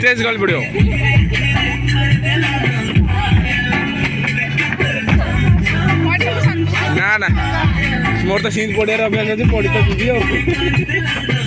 serious गल पड़ो ना ना मोर तो सीन पड़ियार अभ्यास अच्छे पढ़ी तो जीवी